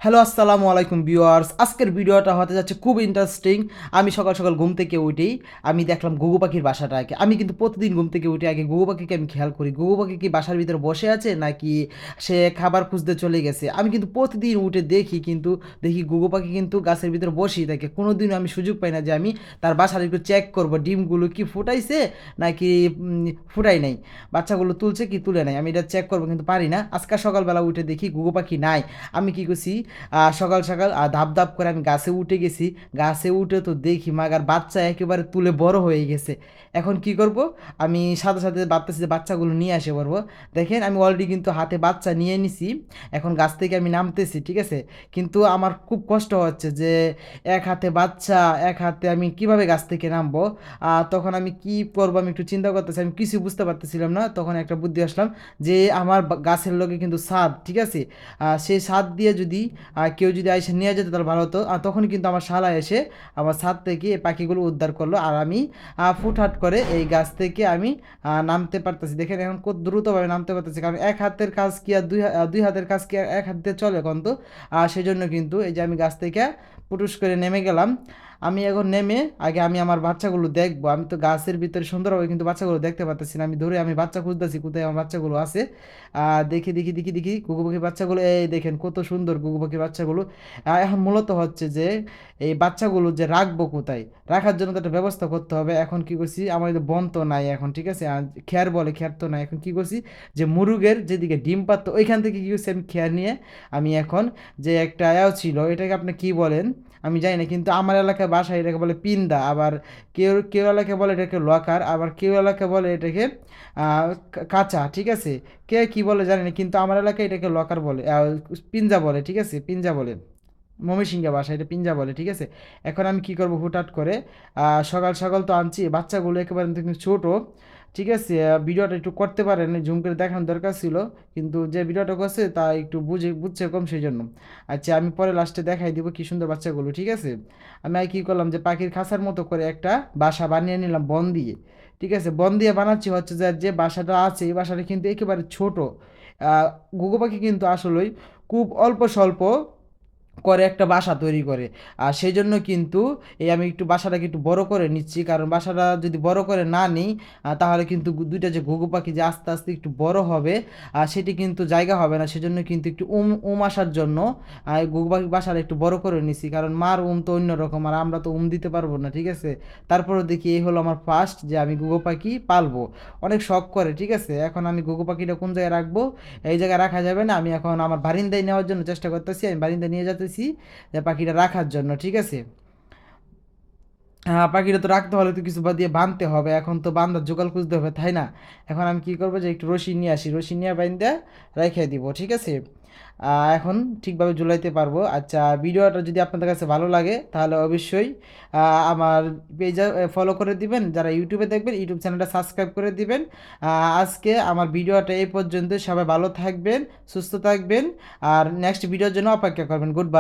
Hello, আসসালামু আলাইকুম viewers. আজকের ভিডিওটা হতে যাচ্ছে খুব ইন্টারেস্টিং। আমি সকাল সকাল ঘুম থেকে উঠেই আমি দেখলাম ঘুঘু পাখির বাসাটাকে। আমি কিন্তু প্রতিদিন ঘুম থেকে উঠে আগে ঘুঘু পাখিকে আমি খেয়াল করি। ঘুঘু পাখি কি বাসার ভিতরে বসে আছে নাকি সে খাবার খুঁজতে চলে গেছে। আমি কিন্তু প্রতিদিন উঠে দেখি, কিন্তু দেখি ঘুঘু পাখি কিন্তু গাছের ভিতরে বসেই থাকে। কোনোদিনও আমি সুযোগ পাই না যে আমি তার বাসার একটু চেক করব ডিমগুলো কি ফুটাইছে নাকি ফুটাই নাই, বাচ্চাগুলো তুলছে কি তুলে নাই, আমি এটা চেক করবো কিন্তু পারি না। আজকে সকালবেলা উঠে দেখি ঘুঘু পাখি নাই। আমি কি করছি, সকাল সকাল ধাপ ধাপ করে আমি গাছে উঠে গেছি। গাছে উঠে তো দেখি মাগার বাচ্চা একেবারে তুলে বড় হয়ে গেছে। এখন কি করব, আমি সাথে সাথে ভাবতেছি যে বাচ্চাগুলো নিয়ে আসে পারবো। দেখেন আমি অলরেডি কিন্তু হাতে বাচ্চা নিয়ে নিছি। এখন গাছ থেকে আমি নামতেছি, ঠিক আছে। কিন্তু আমার খুব কষ্ট হচ্ছে যে এক হাতে বাচ্চা, এক হাতে আমি কিভাবে গাছ থেকে নামবো। তখন আমি কি করবো আমি একটু চিন্তা করতেছি, আমি কিছু বুঝতে পারতেছিলাম না। তখন একটা বুদ্ধি আসলাম যে আমার গাছের লগে কিন্তু ছাদ, ঠিক আছে। সেই ছাদ দিয়ে যদি কেউ যদি এসে নিয়ে যেত তাহলে ভালো হতো। তখন কিন্তু আমার শালা এসে আমার ছাদ থেকে এই পাখিগুলো উদ্ধার করলো, আর আমি ফুটহাট করে এই গাছ থেকে আমি নামতে পারতেছি। দেখেন এখন কত দ্রুতভাবে নামতে পারতেছি, কারণ এক হাতের কাজ কি আর দুই হাতের কাজ কি আর এক হাত দিয়ে চলে এখন তো। সেই জন্য কিন্তু এই যে আমি গাছ থেকে পুটুস করে নেমে গেলাম। আমি এখন নেমে আগে আমি আমার বাচ্চাগুলো দেখবো। আমি তো গাছের ভিতরে সুন্দরভাবে কিন্তু বাচ্চাগুলো দেখতে পাচ্ছি না। আমি ধরে আমি বাচ্চা খুঁজতেছি কোথায় আমার বাচ্চাগুলো আছে। দেখি দেখি দেখি দেখি ঘুঘু পাখির বাচ্চাগুলো, এই দেখেন কত সুন্দর ঘুঘু পাখির বাচ্চাগুলো। এখন মূলত হচ্ছে যে এই বাচ্চাগুলো যে রাখবো কোথায়, রাখার জন্য তো একটা ব্যবস্থা করতে হবে। এখন কি করছি, আমাদের বন তো নাই এখন, ঠিক আছে। আর খেয়ার বলে, খেয়ার তো নাই। এখন কি করছি, যে মুরুগের যেদিকে ডিম পারতো ওইখান থেকে কি করছি আমি খেয়ার নিয়ে আমি এখন যে একটা ছিল, এটাকে আপনি কি বলেন আমি জানি না, কিন্তু আমার এলাকায় বাসায় এটাকে বলে পিন্দা। আবার কেউ কেউ এলাকায় বলে এটাকে লকার, আবার কেউ এলাকায় বলে এটাকে কাঁচা, ঠিক আছে। কে কি বলে জানি না, কিন্তু আমার এলাকায় এটাকে লকার বলে, পিঞ্জা বলে, ঠিক আছে, পিঞ্জা বলে। ময়মনসিংহে ভাষা এটা পিঞ্জা বলে, ঠিক আছে। এখন আমি কি করব, হুটহাট করে সকাল সকাল তো আনছি বাচ্চাগুলো একেবারে কিন্তু ছোট, ঠিক আছে। ভিডিওটা একটু করতে পারেন, জুম করে দেখানোর দরকার ছিল, কিন্তু যে ভিডিওটা করছে তা একটু বুঝছে কম, সেই জন্য। আচ্ছা আমি পরে লাস্টে দেখাই দিব কি সুন্দর বাচ্চাগুলো, ঠিক আছে। আমি আর কি করলাম, যে পাখির খাঁচার মতো করে একটা বাসা বানিয়ে নিলাম বন দিয়ে, ঠিক আছে। বন দিয়ে বানাচ্ছি হচ্ছে যে যে বাসাটা আছে এই বাসাটা কিন্তু একেবারে ছোট। ঘুঘু পাখি কিন্তু আসলেই খুব অল্প স্বল্প করে একটা বাসা তৈরি করে। আর সেই জন্য কিন্তু এই আমি একটু বাসাটাকে একটু বড় করে নিচ্ছি, কারণ বাসাটা যদি বড় করে না নিই তাহলে কিন্তু দুইটা যে ঘুঘু পাখি যে আস্তে আস্তে একটু বড় হবে আর সেটি কিন্তু জায়গা হবে না। সেজন্য কিন্তু একটু আসার জন্য ঘুঘু পাখি বাসাটা একটু বড় করে নিচ্ছি, কারণ মার তো অন্যরকম, আর আমরা তো দিতে পারবো না, ঠিক আছে। তারপরে দেখি এই হলো আমার ফার্স্ট যে আমি ঘুঘু পাখি পালবো, অনেক শখ করে, ঠিক আছে। এখন আমি ঘুঘু পাখিটা কোন জায়গায় রাখবো, এই জায়গায় রাখা যাবে না। আমি এখন আমার বারিন্দায় নেওয়ার জন্য চেষ্টা করতেছি, আমি বারিন্দায় নিয়ে যেতেছি যে পাখিটা রাখার জন্য, ঠিক আছে। হ্যাঁ, পাখিটা তো রাখতে হলে তো কিছু দিয়ে বাঁধতে হবে, এখন তো বান্ধার জোগাল খুঁজতে হবে, তাই না। এখন আমি কি করবো, যে একটু রশি নিয়ে আসি, রশি নিয়ে বাইন্দা রেখে দিব, ঠিক আছে। এখন ঠিকভাবে ঝুলাইতে পারবো। আচ্ছা ভিডিওটা যদি আপনাদের কাছে ভালো লাগে তাহলে অবশ্যই আমার পেজে ফলো করে দিবেন। যারা ইউটিউবে দেখবেন ইউটিউব চ্যানেলটা সাবস্ক্রাইব করে দিবেন। আজকে আমার ভিডিওটা এই পর্যন্ত। সবাই ভালো থাকবেন, সুস্থ থাকবেন, আর নেক্সট ভিডিওর জন্য অপেক্ষা করবেন। Good bye.